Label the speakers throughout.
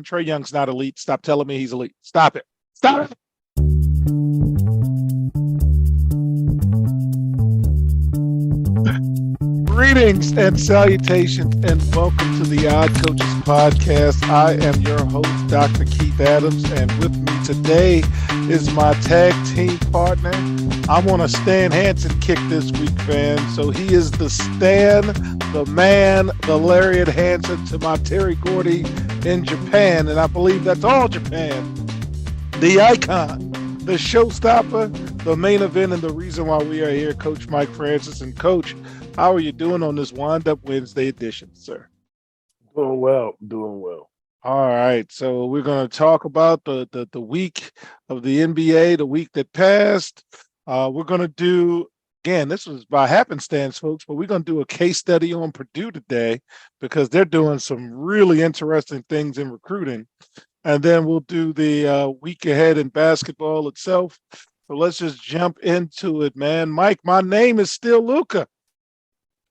Speaker 1: Trae Young's not elite. Stop telling me he's elite. Stop it. Stop it. Greetings and salutations, and welcome to the Odd Coaches Podcast. I am your host, Dr. Keith Adams, and with me today is my tag team partner. I'm on a Stan Hansen kick this week, fam. So he is the Stan, the man, the Lariat Hansen to my Terry Gordy in Japan, and I believe that's all Japan. The icon, the showstopper, the main event, and the reason why we are here, Coach Mike Francis. And Coach, how are you doing on this Wind-Up Wednesday edition, sir?
Speaker 2: Doing well.
Speaker 1: All right, so we're going to talk about the week of the NBA, the week that passed. We're going to do, again, this was by happenstance, folks, but we're going to do a case study on Purdue today because they're doing some really interesting things in recruiting. And then we'll do the week ahead in basketball itself. So let's just jump into it, man. Mike, my name is still Luka.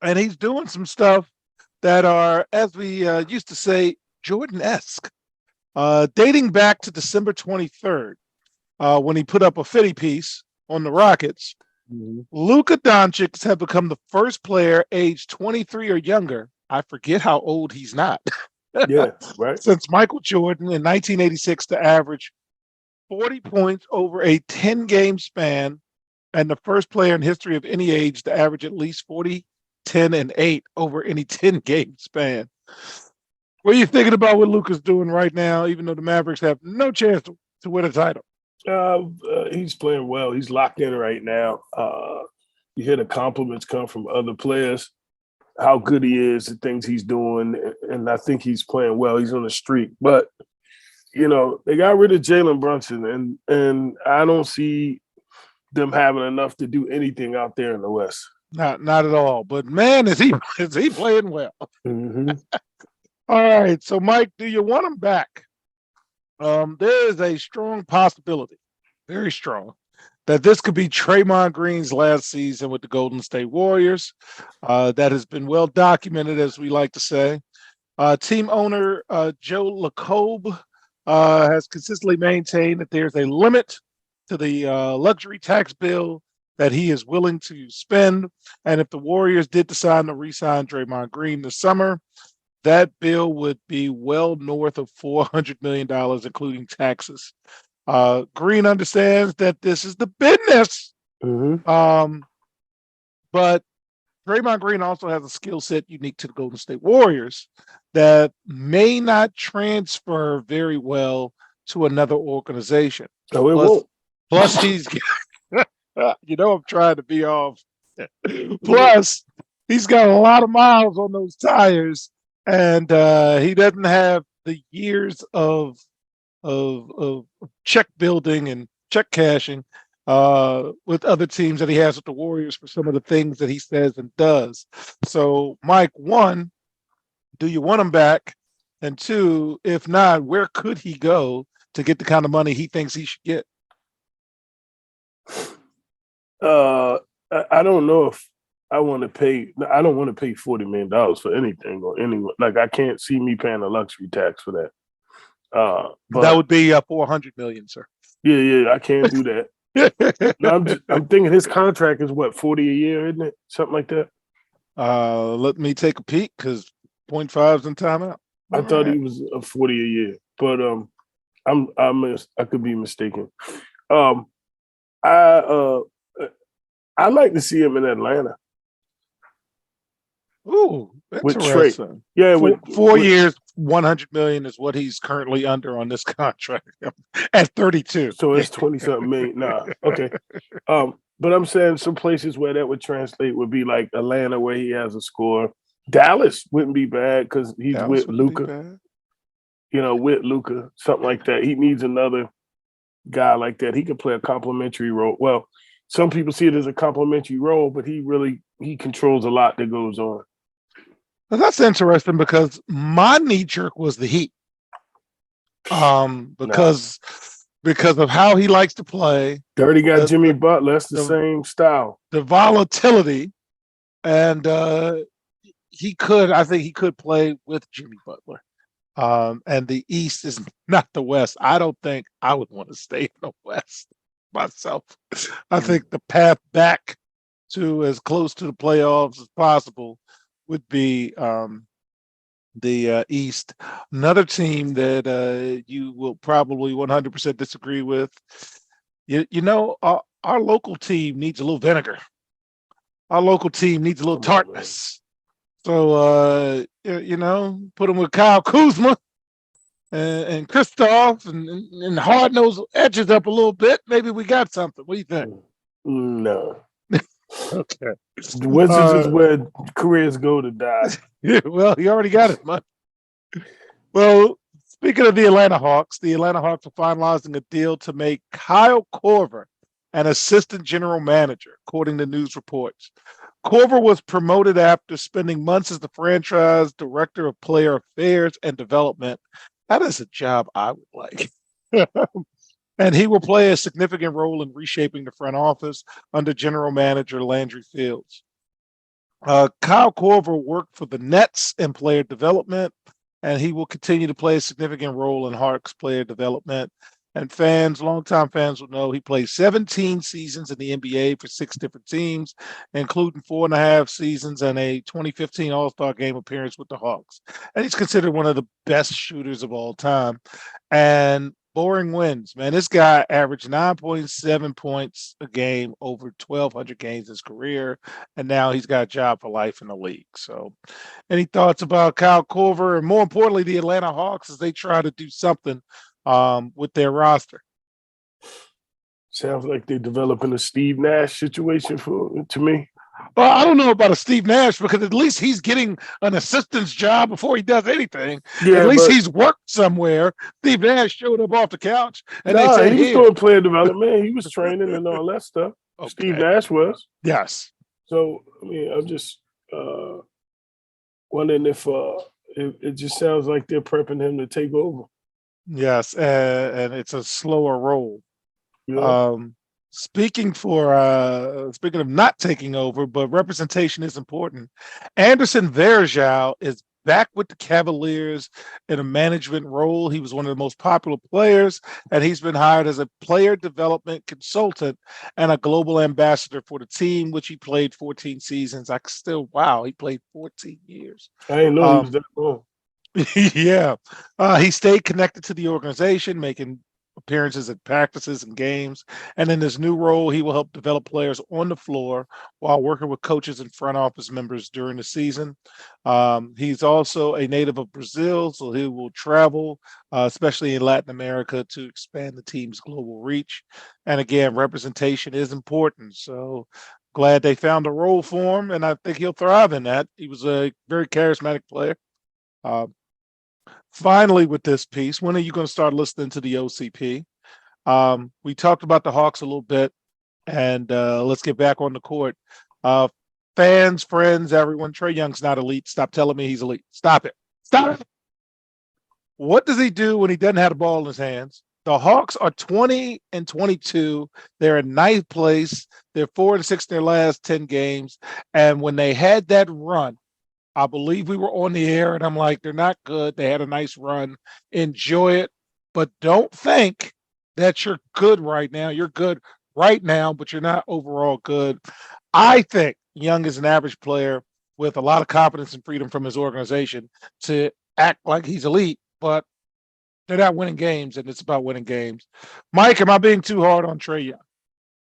Speaker 1: And he's doing some stuff that are, as we used to say, Jordan-esque, dating back to December 23rd, when he put up a 50 piece on the Rockets. Mm-hmm. Luka Doncic has become the first player aged 23 or younger. I forget how old he's not.
Speaker 2: Yeah, right.
Speaker 1: Since Michael Jordan in 1986 to average 40 points over a 10-game span, and the first player in history of any age to average at least 40, 10, and 8 over any 10-game span. What are you thinking about what Luka's doing right now, even though the Mavericks have no chance to win a title?
Speaker 2: He's playing well. He's locked in right now. You hear the compliments come from other players, how good he is, the things he's doing, and I think he's playing well. He's on a streak. But, you know, they got rid of Jalen Brunson, and I don't see them having enough to do anything out there in the West.
Speaker 1: Not at all. But, man, is he playing well.
Speaker 2: Mm-hmm.
Speaker 1: All right. So, Mike, do you want him back? There is a strong possibility, very strong, that this could be Draymond Green's last season with the Golden State Warriors. That has been well documented, as we like to say. Team owner Joe Lacob has consistently maintained that there's a limit to the luxury tax bill that he is willing to spend. And if the Warriors did decide to re-sign Draymond Green this summer, that bill would be well north of $400 million, including taxes. Green understands that this is the business.
Speaker 2: Mm-hmm.
Speaker 1: But Draymond Green also has a skill set unique to the Golden State Warriors that may not transfer very well to another organization.
Speaker 2: Oh, it won't.
Speaker 1: Plus, he's, I'm trying to be off. Plus, he's got a lot of miles on those tires, and he doesn't have the years of check building and check cashing with other teams that he has with the Warriors for some of the things that he says and does. So, Mike, one, do you want him back? And two, if not, where could he go to get the kind of money he thinks he should get?
Speaker 2: I don't know if I want to pay. I don't want to pay $40 million for anything or anyone. Like, I can't see me paying a luxury tax for that. But
Speaker 1: that would be $400 million, sir.
Speaker 2: Yeah, I can't do that. No, I'm thinking his contract is what, 40 a year, isn't it? Something like that.
Speaker 1: Let me take a peek because 0.5's in timeout.
Speaker 2: I thought he was 40 a year, but I could be mistaken. I'd like to see him in Atlanta.
Speaker 1: Ooh,
Speaker 2: with Trae. Yeah,
Speaker 1: with 4 years, $100 million is what he's currently under on this contract at 32.
Speaker 2: So it's 20-something million. Nah, okay. But I'm saying some places where that would translate would be like Atlanta, where he has a score. Dallas wouldn't be bad because he's with Luka. With Luka, something like that. He needs another guy like that. He could play a complimentary role. Well, some people see it as a complimentary role, but he controls a lot that goes on.
Speaker 1: Well, that's interesting because my knee jerk was the Heat. Because of how he likes to play.
Speaker 2: Dirty got Jimmy Butler. That's the same style.
Speaker 1: The volatility, and I think he could play with Jimmy Butler. And the East is not the West. I don't think I would want to stay in the West myself. I think the path back to as close to the playoffs as possible would be the East. Another team that you will probably 100% disagree with. Our local team needs a little vinegar. Our local team needs a little tartness. So, put them with Kyle Kuzma and Kristoff and hard nose edges up a little bit. Maybe we got something. What do you think?
Speaker 2: No.
Speaker 1: Okay.
Speaker 2: The Wizards is where careers go to die.
Speaker 1: Yeah, well, he already got it, man. Well, speaking of the Atlanta Hawks are finalizing a deal to make Kyle Korver an assistant general manager, according to news reports. Korver was promoted after spending months as the franchise director of player affairs and development. That is a job I would like. And he will play a significant role in reshaping the front office under general manager Landry Fields. Kyle Korver worked for the Nets in player development, and he will continue to play a significant role in Hawks player development. And longtime fans will know he played 17 seasons in the NBA for 6 different teams, including 4.5 seasons and a 2015 All-Star game appearance with the Hawks. And he's considered one of the best shooters of all time. And boring wins, man. This guy averaged 9.7 points a game over 1,200 games in his career, and now he's got a job for life in the league. So, any thoughts about Kyle Korver and more importantly, the Atlanta Hawks as they try to do something with their roster?
Speaker 2: Sounds like they're developing a Steve Nash situation to me.
Speaker 1: Well, I don't know about a Steve Nash because at least he's getting an assistant's job before he does anything. Yeah, at least he's worked somewhere. Steve Nash showed up off the couch and they said,
Speaker 2: he was doing player development. He was training and all that stuff. Okay. Steve Nash was.
Speaker 1: Yes.
Speaker 2: So, I mean, I'm just wondering if it just sounds like they're prepping him to take over.
Speaker 1: Yes, and it's a slower role.
Speaker 2: Yeah.
Speaker 1: Speaking of not taking over, but representation is important. Anderson Varejao is back with the Cavaliers in a management role. He was one of the most popular players, and he's been hired as a player development consultant and a global ambassador for the team, which he played 14 seasons. He played 14 years.
Speaker 2: I didn't know he was that long.
Speaker 1: Yeah. He stayed connected to the organization, making appearances at practices and games. And in his new role, he will help develop players on the floor while working with coaches and front office members during the season. He's also a native of Brazil, so he will travel, especially in Latin America, to expand the team's global reach. And again, representation is important. So glad they found a role for him, and I think he'll thrive in that. He was a very charismatic player. Finally, with this piece, when are you going to start listening to the OCP? We talked about the Hawks a little bit, and let's get back on the court. Fans, friends, everyone, Trae Young's not elite. Stop telling me he's elite. Stop it. Stop it. What does he do when he doesn't have the ball in his hands? The Hawks are 20-22. They're in ninth place. They're 4-6 in their last 10 games. And when they had that run, I believe we were on the air, and I'm like, they're not good. They had a nice run. Enjoy it, but don't think that you're good right now. You're good right now, but you're not overall good. I think Young is an average player with a lot of confidence and freedom from his organization to act like he's elite, but they're not winning games, and it's about winning games. Mike, am I being too hard on Trae Young?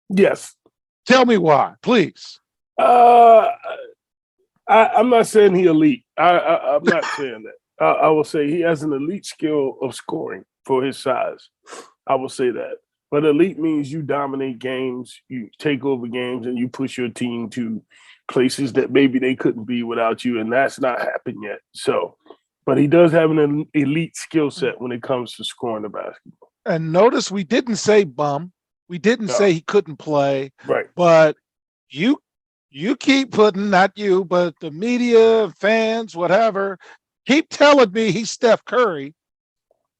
Speaker 2: Yes.
Speaker 1: Tell me why, please.
Speaker 2: I'm not saying he elite. I'm not saying that. I will say he has an elite skill of scoring for his size. I will say that. But elite means you dominate games, you take over games, and you push your team to places that maybe they couldn't be without you, and that's not happened yet. So, but he does have an elite skill set when it comes to scoring the basketball.
Speaker 1: And notice we didn't say bum. We didn't say he couldn't play.
Speaker 2: Right.
Speaker 1: But you keep putting, not you, but the media, fans, whatever, keep telling me he's Steph Curry.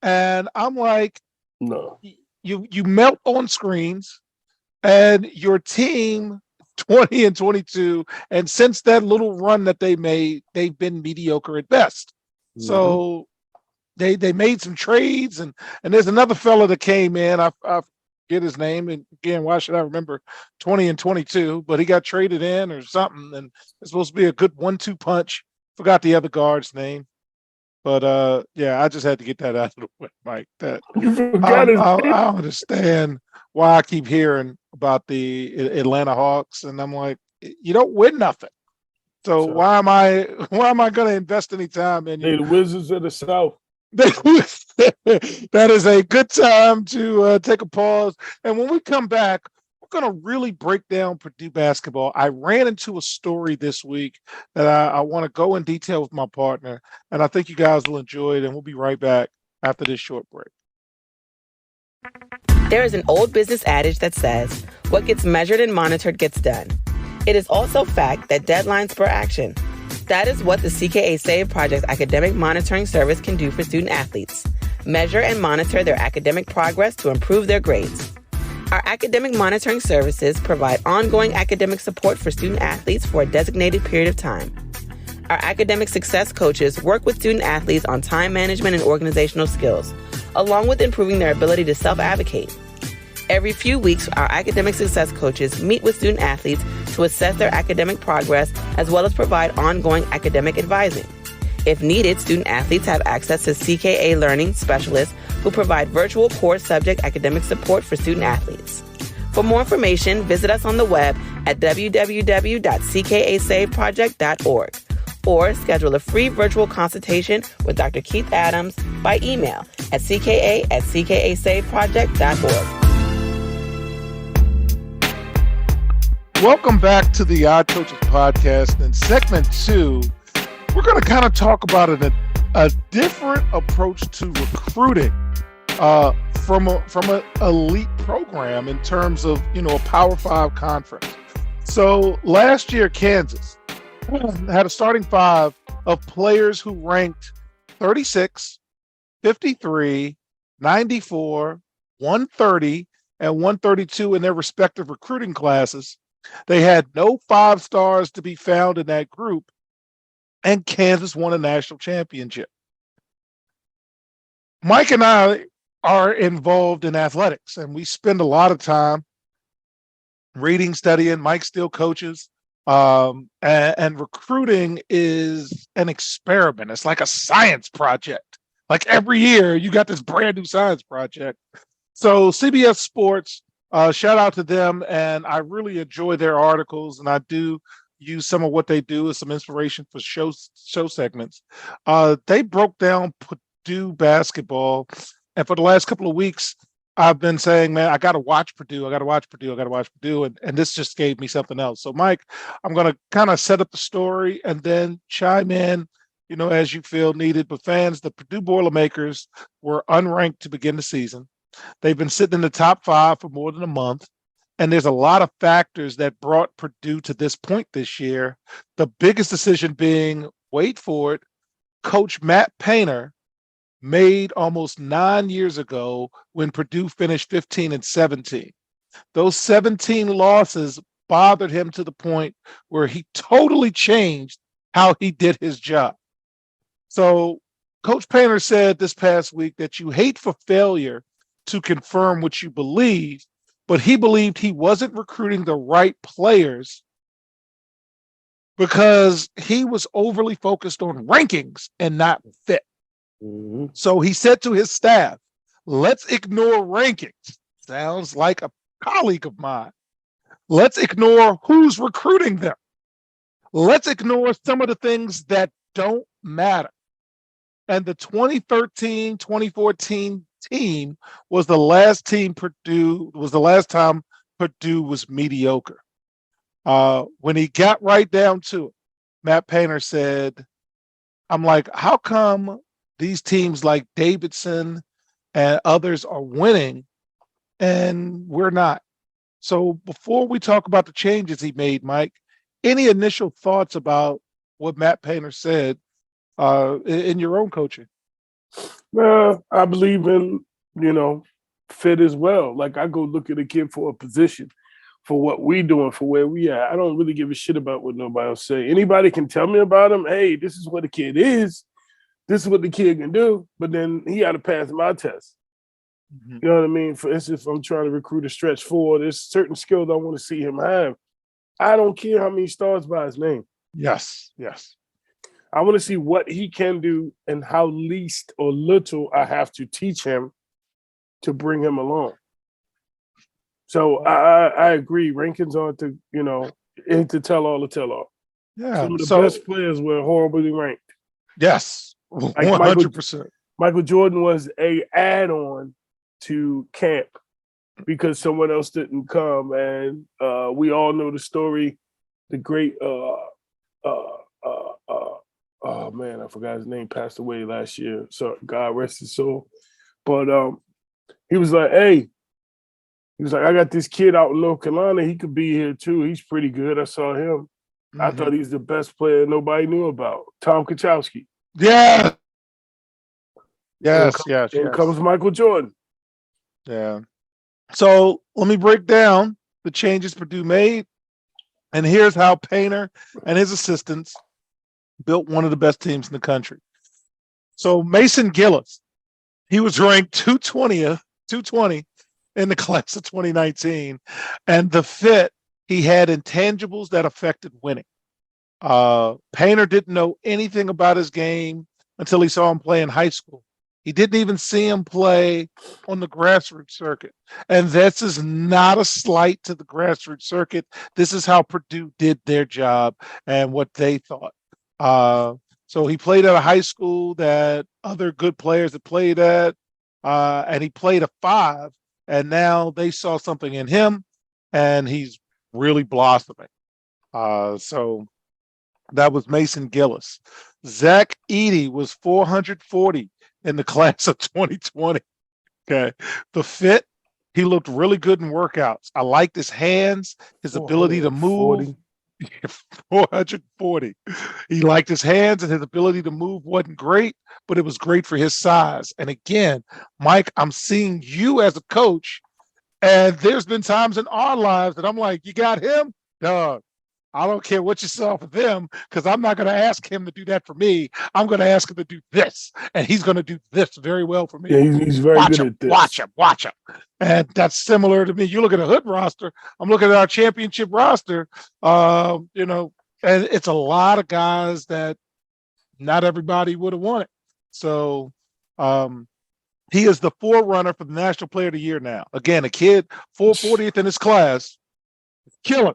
Speaker 1: And I'm like,
Speaker 2: no.
Speaker 1: You melt on screens, and your team 20-22, and since that little run that they made, they've been mediocre at best. Mm-hmm. So they made some trades, and there's another fella that came in. I forget his name, and again, why should I remember 20 and 22? But he got traded in or something, and it's supposed to be a good 1-2 punch. Forgot the other guard's name. But yeah, I just had to get that out of the way, Mike. That
Speaker 2: You forgot his name.
Speaker 1: I don't understand why I keep hearing about the Atlanta Hawks, and I'm like, you don't win nothing. So why am I going to invest any time in you?
Speaker 2: They're the Wizards of the South.
Speaker 1: That is a good time to take a pause. And when we come back, we're going to really break down Purdue basketball. I ran into a story this week that I want to go in detail with my partner, and I think you guys will enjoy it. And we'll be right back after this short break.
Speaker 3: There is an old business adage that says, what gets measured and monitored gets done. It is also fact that deadlines spur action. That is what the CKA Save Project Academic Monitoring Service can do for student athletes. Measure and monitor their academic progress to improve their grades. Our academic monitoring services provide ongoing academic support for student athletes for a designated period of time. Our academic success coaches work with student athletes on time management and organizational skills, along with improving their ability to self-advocate. Every few weeks, our academic success coaches meet with student athletes to assess their academic progress, as well as provide ongoing academic advising. If needed, student athletes have access to CKA Learning Specialists who provide virtual core subject academic support for student athletes. For more information, visit us on the web at www.ckasaveproject.org or schedule a free virtual consultation with Dr. Keith Adams by email at cka@ckasaveproject.org.
Speaker 1: Welcome back to the Odd Coaches Podcast. In segment 2, we're going to kind of talk about a different approach to recruiting from an elite program in terms of, a Power 5 conference. So last year, Kansas had a starting 5 of players who ranked 36, 53, 94, 130, and 132 in their respective recruiting classes. They had no 5 stars to be found in that group, and Kansas won a national championship. Mike and I are involved in athletics, and we spend a lot of time reading, studying. Mike still coaches, and recruiting is an experiment. It's like a science project. Like every year, you got this brand new science project. So CBS Sports, shout out to them, and I really enjoy their articles, and I do use some of what they do as some inspiration for show segments. They broke down Purdue basketball, and for the last couple of weeks, I've been saying, man, I got to watch Purdue. And this just gave me something else. So, Mike, I'm going to kind of set up the story and then chime in, as you feel needed. But fans, the Purdue Boilermakers were unranked to begin the season. They've been sitting in the top 5 for more than a month. And there's a lot of factors that brought Purdue to this point this year. The biggest decision being, wait for it, Coach Matt Painter made almost 9 years ago when Purdue finished 15 and 17. Those 17 losses bothered him to the point where he totally changed how he did his job. So Coach Painter said this past week that you hate for failure to confirm what you believe, but he believed he wasn't recruiting the right players because he was overly focused on rankings and not fit. Mm-hmm. So he said to his staff, let's ignore rankings. Sounds like a colleague of mine. Let's ignore who's recruiting them. Let's ignore some of the things that don't matter. And the 2013-2014 team was the last time Purdue was mediocre. When he got right down to it, Matt Painter said, I'm like, how come these teams like Davidson and others are winning and we're not? So before we talk about the changes he made, Mike, any initial thoughts about what Matt Painter said in your own coaching?
Speaker 2: Well, I believe in, fit as well. Like I go look at a kid for a position, for what we doing, for where we at. I don't really give a shit about what nobody else say. Anybody can tell me about him. Hey, this is what a kid is. this is what the kid can do, but then he had to pass my test. You know what I mean? For instance, if I'm trying to recruit a stretch four, there's certain skills I want to see him have. I don't care how many starts by his name.
Speaker 1: Yes.
Speaker 2: I want to see what he can do and how least or little I have to teach him to bring him along. So I agree. Rankings aren't to, ain't to tell all the tell all.
Speaker 1: Yeah.
Speaker 2: Some of the best players were horribly ranked.
Speaker 1: Yes. 100%.
Speaker 2: Michael Jordan was a add-on to camp because someone else didn't come. And we all know the story, the great oh man, I forgot his name, passed away last year. So God rest his soul. But he was like, hey, I got this kid out in North Carolina. He could be here too. He's pretty good. I saw him. I thought he was the best player nobody knew about. Tom Kachowski.
Speaker 1: Yeah. Yes.
Speaker 2: Here comes Michael Jordan.
Speaker 1: Yeah. So let me break down the changes Purdue made. And here's how Painter and his assistants built one of the best teams in the country. So Mason Gillis, he was ranked 220 in the class of 2019. And the fit, he had intangibles that affected winning. Painter didn't know anything about his game until he saw him play in high school. He didn't even see him play on the grassroots circuit. And this is not a slight to the grassroots circuit. This is how Purdue did their job and what they thought. So he played at a high school that other good players had played at, and he played a 5, and now they saw something in him, and he's really blossoming. So that was Mason Gillis. Zach Edey was 440 in the class of 2020. Okay. The fit, he looked really good in workouts. I liked his hands, his ability to move. 440. He liked his hands, and his ability to move wasn't great, but it was great for his size. And again, Mike, I'm seeing you as a coach, and there's been times in our lives that I'm like, you got him? Dog. I don't care what you saw for them, because I'm not going to ask him to do that for me. I'm going to ask him to do this, and he's going to do this very well for me.
Speaker 2: Yeah, he's very good at this.
Speaker 1: Watch him. And that's similar to me. You look at a Hood roster. I'm looking at our championship roster. And it's a lot of guys that not everybody would have wanted. So he is the forerunner for the National Player of the Year now. Again, a kid, 440th in his class, killing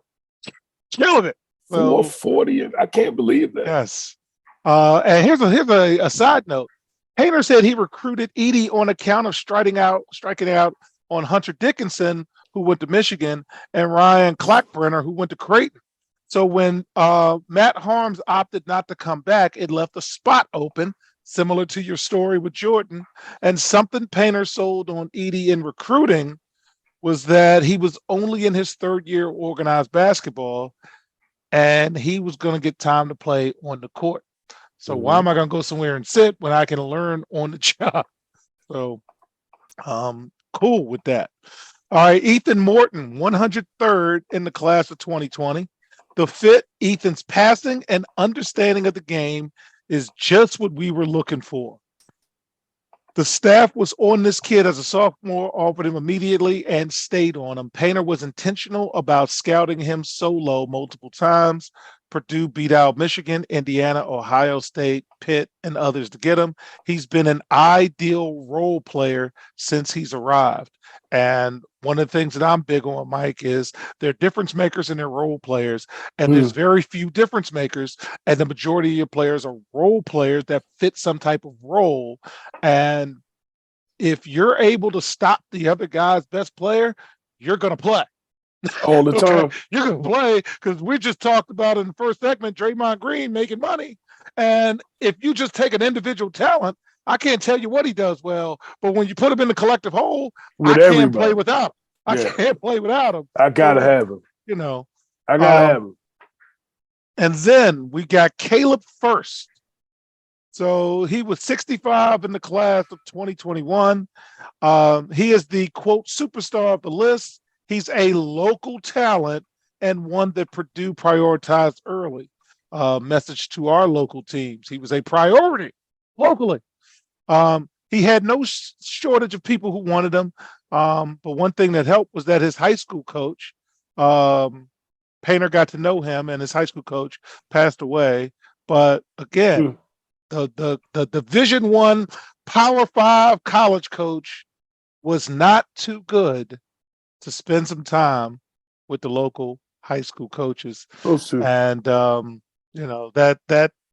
Speaker 1: it.
Speaker 2: 440. I can't believe that.
Speaker 1: Yes. And here's a side note. Painter said he recruited Edey on account of striking out on Hunter Dickinson, who went to Michigan, and Ryan Clackbrenner, who went to Creighton. So when Matt Harms opted not to come back, it left a spot open, similar to your story with Jordan. And something Painter sold on Edey in recruiting was that he was only in his 3rd year of organized basketball, and he was going to get time to play on the court. So why am I going to go somewhere and sit when I can learn on the job? So cool with that. All right, Ethan Morton, 103rd in the class of 2020. The fit, Ethan's passing and understanding of the game is just what we were looking for. The staff was on this kid as a sophomore, offered him immediately, and stayed on him. Painter was intentional about scouting him solo multiple times. Purdue beat out Michigan, Indiana, Ohio State, Pitt, and others to get him. He's been an ideal role player since he's arrived. And one of the things that I'm big on, Mike, is they're difference makers and they're role players. And there's very few difference makers. And the majority of your players are role players that fit some type of role. And if you're able to stop the other guy's best player, you're going to play.
Speaker 2: All the time.
Speaker 1: You're going to play, because we just talked about in the first segment, Draymond Green making money. And if you just take an individual talent, I can't tell you what he does well, but when you put him in the collective whole, I can't play without him. I can't play without him.
Speaker 2: I got to have him.
Speaker 1: I
Speaker 2: got to have him. And
Speaker 1: then we got Caleb Furst. So he was 65 in the class of 2021. He is the, quote, superstar of the list. He's a local talent and one that Purdue prioritized early. Message to our local teams. He was a priority locally. He had no shortage of people who wanted him. But one thing that helped was that his high school coach, Painter, got to know him, and his high school coach passed away. But again, the Division I Power 5 college coach was not too good to spend some time with the local high school coaches. And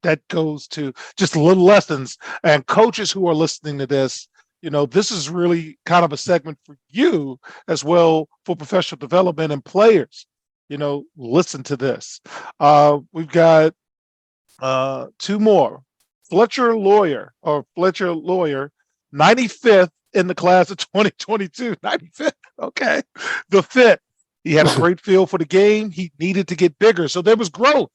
Speaker 1: that goes to just little lessons. And coaches who are listening to this, this is really kind of a segment for you as well for professional development and players. Listen to this. We've got two more. Fletcher Loyer, 95th in the class of 2022. 95th. Okay. The fit. He had a great feel for the game. He needed to get bigger. So there was growth.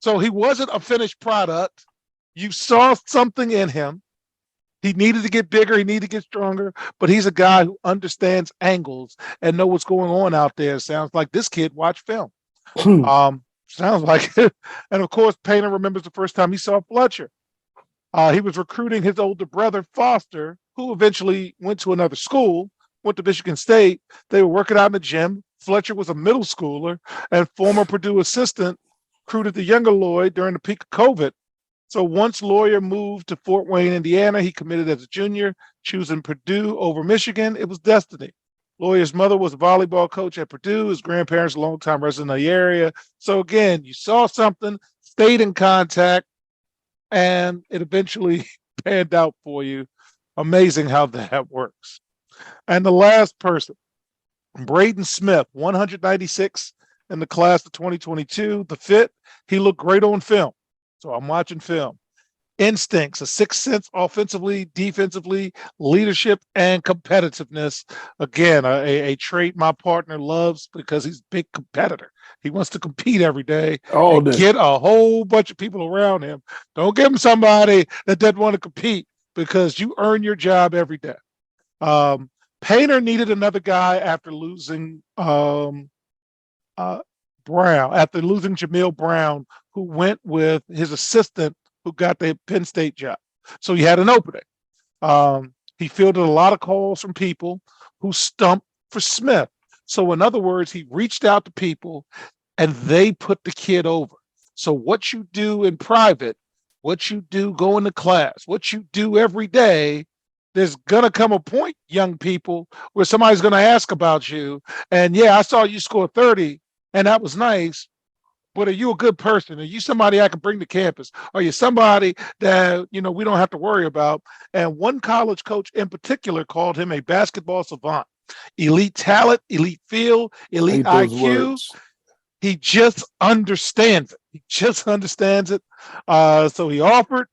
Speaker 1: So he wasn't a finished product. You saw something in him. He needed to get bigger. He needed to get stronger. But he's a guy who understands angles and know what's going on out there. Sounds like this kid watched film. Sounds like it. And of course, Painter remembers the first time he saw Fletcher. He was recruiting his older brother, Foster, who eventually went to another school, went to Michigan State. They were working out in the gym. Fletcher was a middle schooler and former Purdue assistant, recruited the younger Lloyd during the peak of COVID. So once Loyer moved to Fort Wayne, Indiana, he committed as a junior, choosing Purdue over Michigan. It was destiny. Loyer's mother was a volleyball coach at Purdue. His grandparents, a longtime resident of the area. So again, you saw something, stayed in contact, and it eventually panned out for you. Amazing how that works. And the last person, Braden Smith, 196 in the class of 2022. The fit, he looked great on film. So I'm watching film. Instincts, a sixth sense offensively, defensively, leadership, and competitiveness. Again, a trait my partner loves because he's a big competitor. He wants to compete every day and get a whole bunch of people around him. Don't give him somebody that doesn't want to compete because you earn your job every day. Painter needed another guy after losing Brown, after losing Jamil Brown, who went with his assistant who got the Penn State job. So he had an opening. He fielded a lot of calls from people who stumped for Smith. So in other words, he reached out to people and they put the kid over. So what you do in private, what you do going to class, what you do every day, there's going to come a point, young people, where somebody's going to ask about you. And yeah, I saw you score 30 and that was nice. But are you a good person? Are you somebody I can bring to campus? Are you somebody that, we don't have to worry about? And one college coach in particular called him a basketball savant. Elite talent, elite feel, elite IQ. He just understands it. So he offered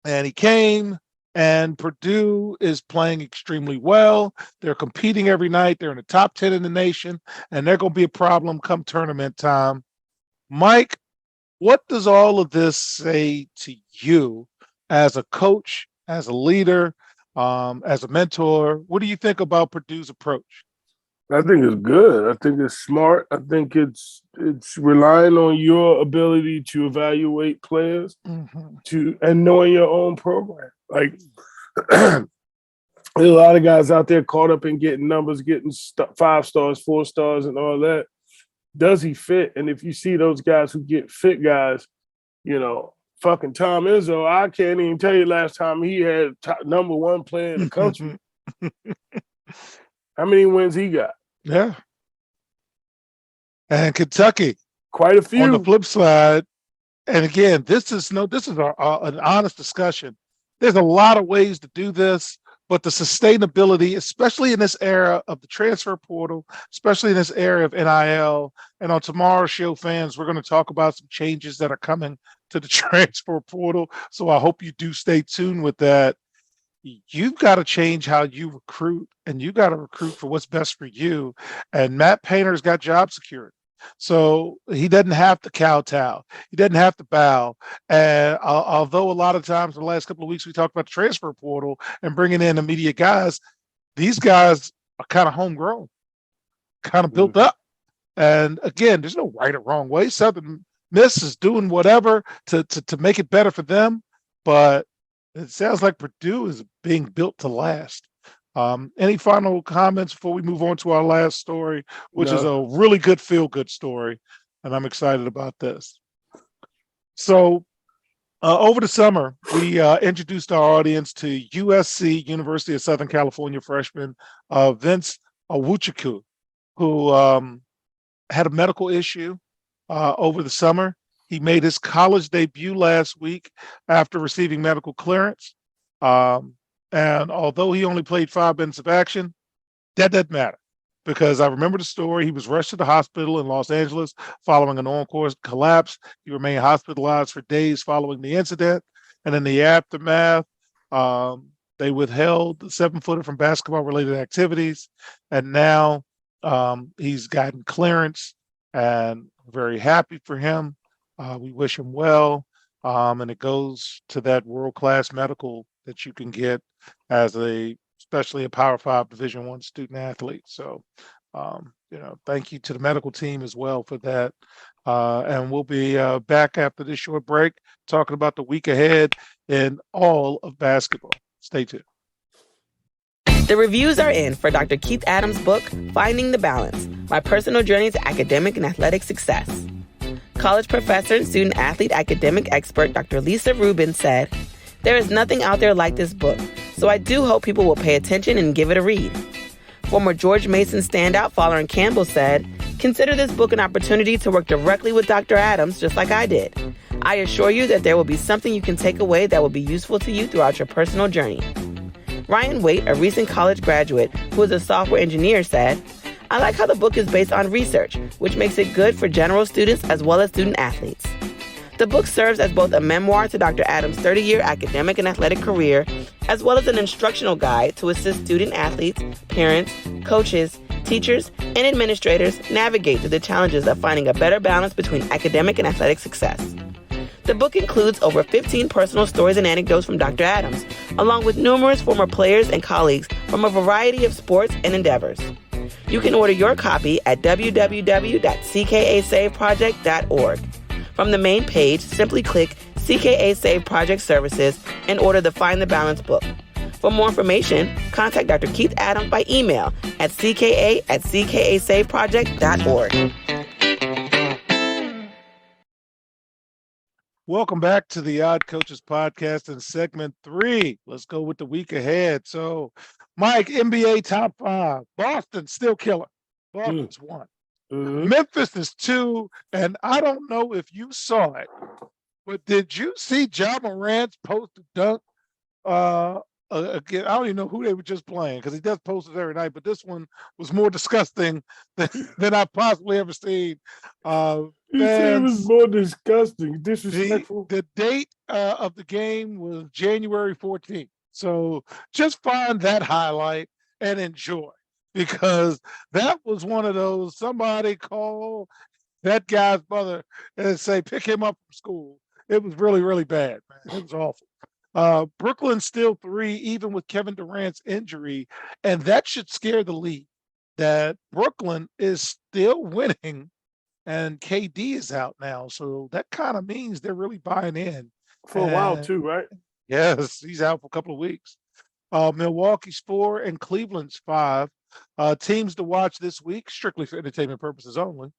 Speaker 1: and he came, and Purdue is playing extremely well. They're competing every night. They're in the top 10 in the nation, and they're going to be a problem come tournament time. Mike, what does all of this say to you as a coach, as a leader, as a mentor? What do you think about Purdue's approach?
Speaker 2: I think it's good. I think it's smart. I think it's relying on your ability to evaluate players and knowing your own program. Like there's a lot of guys out there caught up in getting numbers, getting 5 stars, 4 stars, and all that. Does he fit? And if you see those guys who get fit guys, fucking Tom Izzo, I can't even tell you last time he had number 1 player in the country. How many wins he got?
Speaker 1: Yeah. And Kentucky.
Speaker 2: Quite a few.
Speaker 1: On the flip side, and again, this is an honest discussion. There's a lot of ways to do this, but the sustainability, especially in this era of the transfer portal, especially in this area of NIL, and on tomorrow's show, fans, we're going to talk about some changes that are coming to the transfer portal. So I hope you do stay tuned with that. You've got to change how you recruit, and you got to recruit for what's best for you. And Matt Painter's got job security. So he doesn't have to kowtow. He doesn't have to bow. And although a lot of times in the last couple of weeks we talked about the transfer portal and bringing in immediate guys, these guys are kind of homegrown, kind of built up. And again, there's no right or wrong way. Southern Miss is doing whatever to make it better for them. But It sounds like Purdue is being built to last. Any final comments before we move on to our last story, which is a really good feel-good story, and I'm excited about this. So, over the summer, we introduced our audience to USC, University of Southern California freshman Vince Awuchukwu, who had a medical issue over the summer. He made his college debut last week after receiving medical clearance. And although he only played 5 minutes of action, that doesn't matter because I remember the story. He was rushed to the hospital in Los Angeles following an on-course collapse. He remained hospitalized for days following the incident. And in the aftermath, they withheld the 7-footer from basketball-related activities. And now he's gotten clearance, and I'm very happy for him. We wish him well. And it goes to that world-class medical that you can get as especially a Power 5 Division I student athlete. So, thank you to the medical team as well for that. And we'll be back after this short break talking about the week ahead in all of basketball. Stay tuned.
Speaker 3: The reviews are in for Dr. Keith Adams' book, Finding the Balance, My Personal Journey to Academic and Athletic Success. College professor and student athlete academic expert Dr. Lisa Rubin said, "There is nothing out there like this book, so I do hope people will pay attention and give it a read." Former George Mason standout Folarin Campbell said, "Consider this book an opportunity to work directly with Dr. Adams just like I did. I assure you that there will be something you can take away that will be useful to you throughout your personal journey." Ryan Waite, a recent college graduate who is a software engineer, said, "I like how the book is based on research, which makes it good for general students as well as student athletes." The book serves as both a memoir to Dr. Adams' 30-year academic and athletic career, as well as an instructional guide to assist student athletes, parents, coaches, teachers, and administrators navigate through the challenges of finding a better balance between academic and athletic success. The book includes over 15 personal stories and anecdotes from Dr. Adams, along with numerous former players and colleagues from a variety of sports and endeavors. You can order your copy at www.ckasaveproject.org. From the main page, simply click CKA Save Project Services and order the Find the Balance book. For more information, contact Dr. Keith Adams by email at cka@ckasaveproject.org.
Speaker 1: Welcome back to the Odd Coaches Podcast in segment 3. Let's go with the week ahead. So, Mike, NBA top 5. Boston still killing. Boston's 1.
Speaker 2: Mm-hmm.
Speaker 1: Memphis is 2. And I don't know if you saw it, but did you see Ja Morant's post dunk? Again, I don't even know who they were just playing because he does post it every night, but this one was more disgusting than I've possibly ever seen.
Speaker 2: You said it was more disgusting, disrespectful.
Speaker 1: The date of the game was January 14th. So just find that highlight and enjoy, because that was one of those, somebody call that guy's mother and say, pick him up from school. It was really, really bad, man. It was awful. Brooklyn still 3, even with Kevin Durant's injury, and that should scare the league that Brooklyn is still winning and KD is out now. So that kind of means they're really buying in.
Speaker 2: For a while too, right?
Speaker 1: Yes, he's out for a couple of weeks. Milwaukee's 4 and Cleveland's 5. Teams to watch this week, strictly for entertainment purposes only.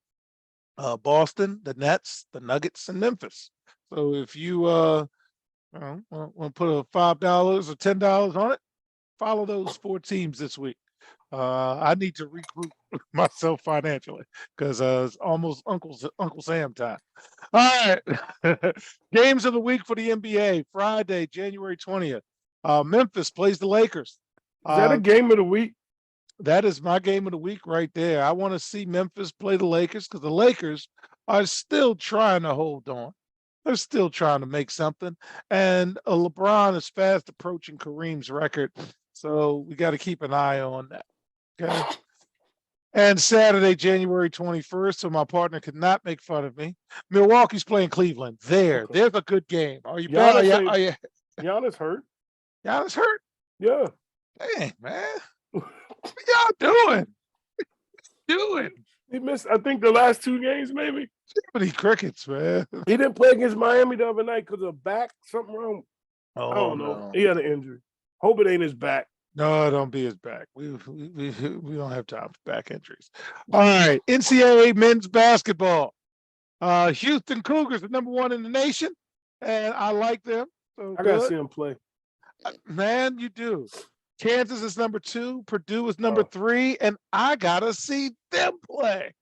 Speaker 1: Boston, the Nets, the Nuggets, and Memphis. So if you want to put a $5 or $10 on it, follow those 4 teams this week. I need to regroup myself financially because it's almost Uncle Sam time. All right. Games of the week for the NBA. Friday, January 20th. Memphis plays the Lakers.
Speaker 2: Is that a game of the week?
Speaker 1: That is my game of the week right there. I want to see Memphis play the Lakers because the Lakers are still trying to hold on. They're still trying to make something. And LeBron is fast approaching Kareem's record. So we got to keep an eye on that. Okay. And Saturday, January 21st, so my partner could not make fun of me. Milwaukee's playing Cleveland. There's a good game. Are you bad?
Speaker 2: Giannis hurt.
Speaker 1: Giannis hurt?
Speaker 2: Yeah.
Speaker 1: Dang, man. What y'all doing?
Speaker 2: He missed, I think, the last 2 games, maybe.
Speaker 1: Jiminy crickets, man.
Speaker 2: He didn't play against Miami the other night because of back, something wrong.
Speaker 1: Oh,
Speaker 2: I don't know.
Speaker 1: no.
Speaker 2: He had an injury. Hope it ain't his back.
Speaker 1: No, don't be his back. We don't have time for back injuries. All right, NCAA men's basketball. Houston Cougars are #1 in the nation, and I like them. So
Speaker 2: I gotta
Speaker 1: good.
Speaker 2: see him play.
Speaker 1: Man, you do. Kansas is #2. Purdue is
Speaker 2: Oh.
Speaker 1: #3, and I gotta see them play.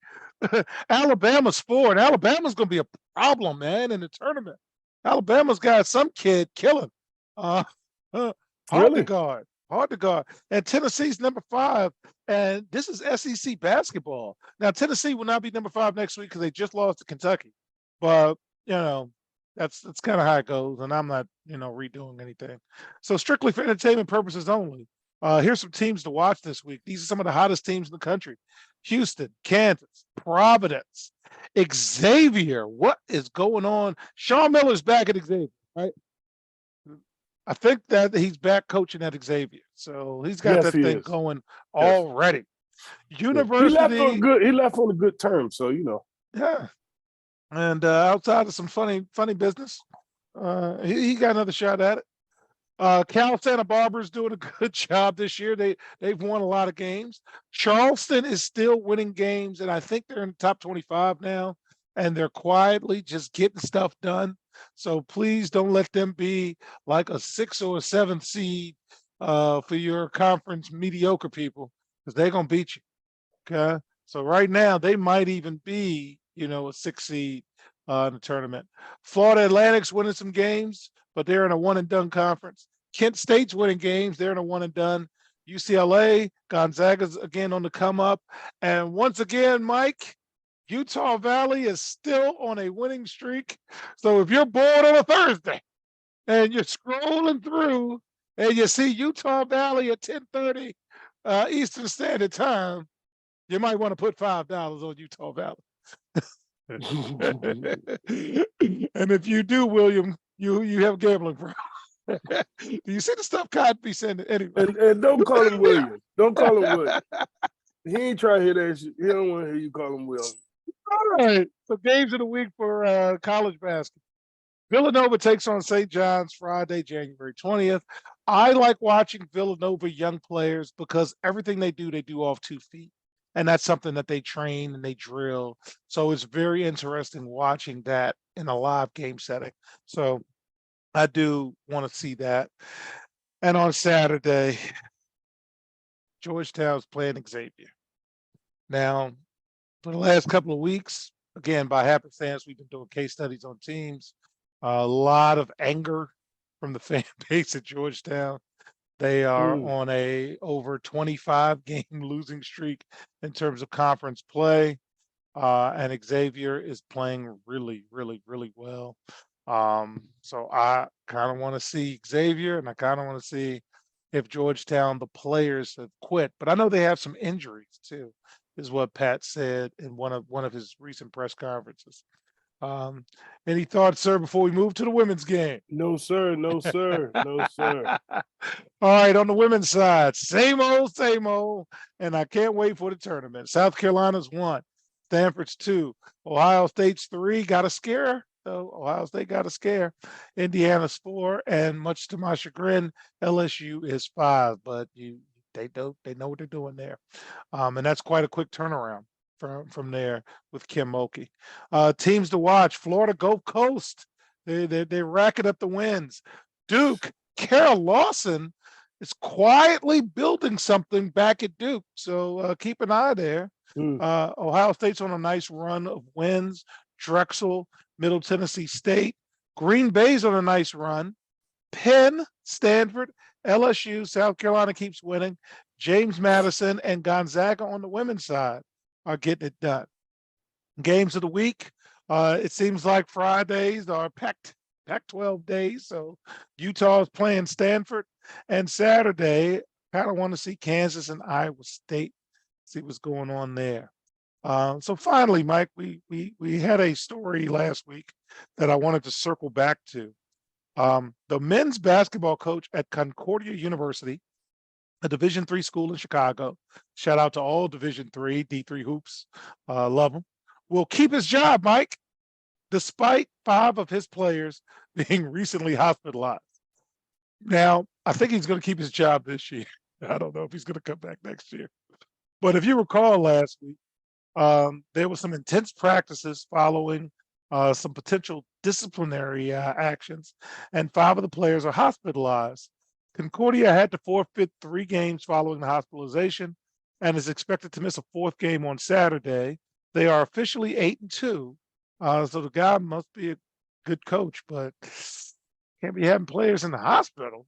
Speaker 1: Alabama's 4, and Alabama's gonna be a problem, man, in the tournament. Alabama's got some kid killing. Hard
Speaker 2: Really?
Speaker 1: to guard. Hard to guard. And Tennessee's #5, and this is SEC basketball. Now, Tennessee will not be #5 next week because they just lost to Kentucky. But, that's kind of how it goes, and I'm not, redoing anything. So strictly for entertainment purposes only. Here's some teams to watch this week. These are some of the hottest teams in the country. Houston, Kansas, Providence, Xavier. What is going on? Sean Miller's back at Xavier, right? I think that he's back coaching at Xavier. So he's got
Speaker 2: Yes,
Speaker 1: that
Speaker 2: he
Speaker 1: thing
Speaker 2: is.
Speaker 1: going
Speaker 2: Yes.
Speaker 1: already.
Speaker 2: He
Speaker 1: University.
Speaker 2: left on a good term, so
Speaker 1: Yeah. And outside of some funny business, he got another shot at it. Cal Santa Barbara's doing a good job this year. They've won a lot of games. Charleston is still winning games, and I think they're in the top 25 now. And they're quietly just getting stuff done. So please don't let them be like a 6 or a 7 seed for your conference mediocre people, because they're gonna beat you. Okay. So right now they might even be, a 6 seed in the tournament. Florida Atlantic's winning some games, but they're in a one and done conference. Kent State's winning games. They're in a one and done. UCLA, Gonzaga's again on the come up. And once again, Mike, Utah Valley is still on a winning streak. So if you're bored on a Thursday and you're scrolling through and you see Utah Valley at 10:30 Eastern Standard Time, you might want to put $5 on Utah Valley. And if you do, William, you have gambling problem. Do you see the stuff Cotton be sending anyway?
Speaker 2: And don't call him William. Don't call him William. He ain't trying to hear that shit. He don't want to hear you call him William.
Speaker 1: All right. So games of the week for college basketball. Villanova takes on St. John's Friday, January 20th. I like watching Villanova young players because everything they do off 2 feet. And that's something that they train and they drill. So it's very interesting watching that in a live game setting. So I do want to see that. And on Saturday, Georgetown's playing Xavier. Now, for the last couple of weeks, again, by happenstance, we've been doing case studies on teams. A lot of anger from the fan base at Georgetown. They are on a over 25 game losing streak in terms of conference play. And Xavier is playing really, really, really well. So I kind of want to see Xavier, and I kind of want to see if Georgetown, the players have quit. But I know they have some injuries too, is what Pat said in one of his recent press conferences. Any thoughts, sir, before we move to the women's game?
Speaker 2: No, sir. No, sir. No, sir.
Speaker 1: All right, on the women's side, same old, and I can't wait for the tournament. South Carolina's 1, Stanford's 2, Ohio State's 3, got a scare. So Ohio State got a scare. Indiana's 4, and much to my chagrin, LSU is 5. But they know what they're doing there, and that's quite a quick turnaround from there with Kim Mulkey. Teams to watch: Florida Gulf Coast. They're racking up the wins. Duke, Carol Lawson is quietly building something back at Duke, so keep an eye there. Ohio State's on a nice run of wins. Drexel, Middle Tennessee State, Green Bay's on a nice run. Penn, Stanford, LSU, South Carolina keeps winning. James Madison and Gonzaga on the women's side are getting it done. Games of the week. It seems like Fridays are Pac-12 days. So Utah is playing Stanford, and Saturday, kind of want to see Kansas and Iowa State, see what's going on there. So finally, Mike, we had a story last week that I wanted to circle back to. The men's basketball coach at Concordia University, a Division III school in Chicago, shout out to all Division III, D3 hoops, love them, will keep his job, Mike, despite 5 of his players being recently hospitalized. Now, I think he's going to keep his job this year. I don't know if he's going to come back next year. But if you recall last week, there were some intense practices following some potential disciplinary actions, and 5 of the players are hospitalized. Concordia had to forfeit 3 games following the hospitalization and is expected to miss a 4th game on Saturday. They are officially 8-2, so the guy must be a good coach, but can't be having players in the hospital.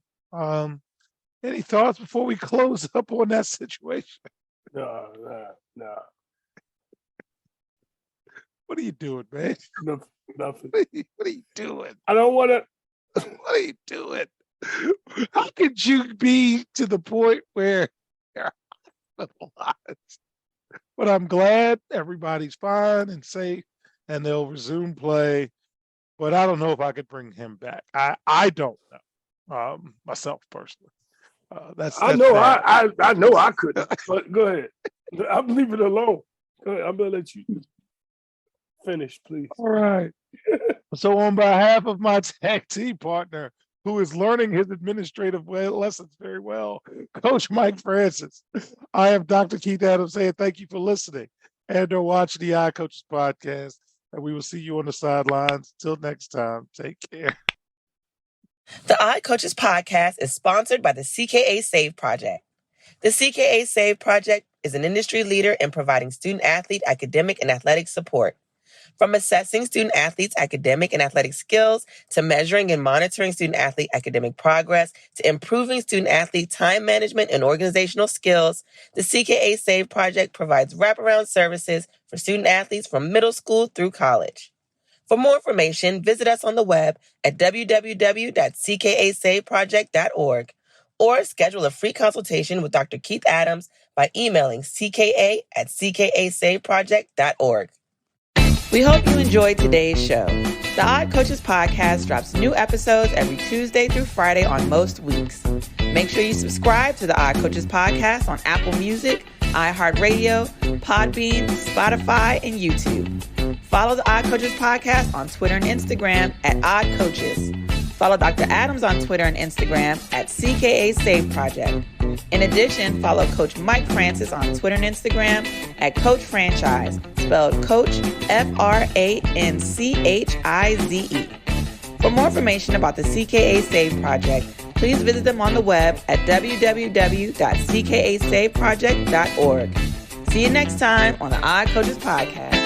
Speaker 1: Any thoughts before we close up on that situation?
Speaker 2: No.
Speaker 1: What are you doing, man?
Speaker 2: Nothing.
Speaker 1: What are you doing?
Speaker 2: I don't want to.
Speaker 1: What are you doing? How could you be to the point where you're hospitalized? But I'm glad everybody's fine and safe, and they'll resume play. But I don't know if I could bring him back. I don't know myself personally.
Speaker 2: I know I couldn't. But go ahead. I'm leaving it alone. Go ahead. I'm gonna let you finish, please.
Speaker 1: All right. So on behalf of my tag team partner, who is learning his administrative lessons very well, Coach Mike Francis, I am Dr. Keith Adams saying thank you for listening and or watching the iCoaches podcast. And we will see you on the sidelines. Till next time, take care.
Speaker 3: The iCoaches podcast is sponsored by the CKA Save Project. The CKA Save Project is an industry leader in providing student-athlete academic and athletic support. From assessing student-athletes' academic and athletic skills, to measuring and monitoring student-athlete academic progress, to improving student-athlete time management and organizational skills, the CKA Save Project provides wraparound services for student-athletes from middle school through college. For more information, visit us on the web at www.ckasaveproject.org or schedule a free consultation with Dr. Keith Adams by emailing cka@ckasaveproject.org. We hope you enjoyed today's show. The iCoaches podcast drops new episodes every Tuesday through Friday on most weeks. Make sure you subscribe to the iCoaches podcast on Apple Music, iHeartRadio, Podbean, Spotify, and YouTube. Follow the iCoaches podcast on Twitter and Instagram at oddcoaches. Follow Dr. Adams on Twitter and Instagram at CKA Save Project. In addition, follow Coach Mike Francis on Twitter and Instagram at Coach Franchise, spelled Coach FRANCHIZE. For more information about the CKA Save Project, please visit them on the web at www.ckasaveproject.org. See you next time on the iCoaches podcast.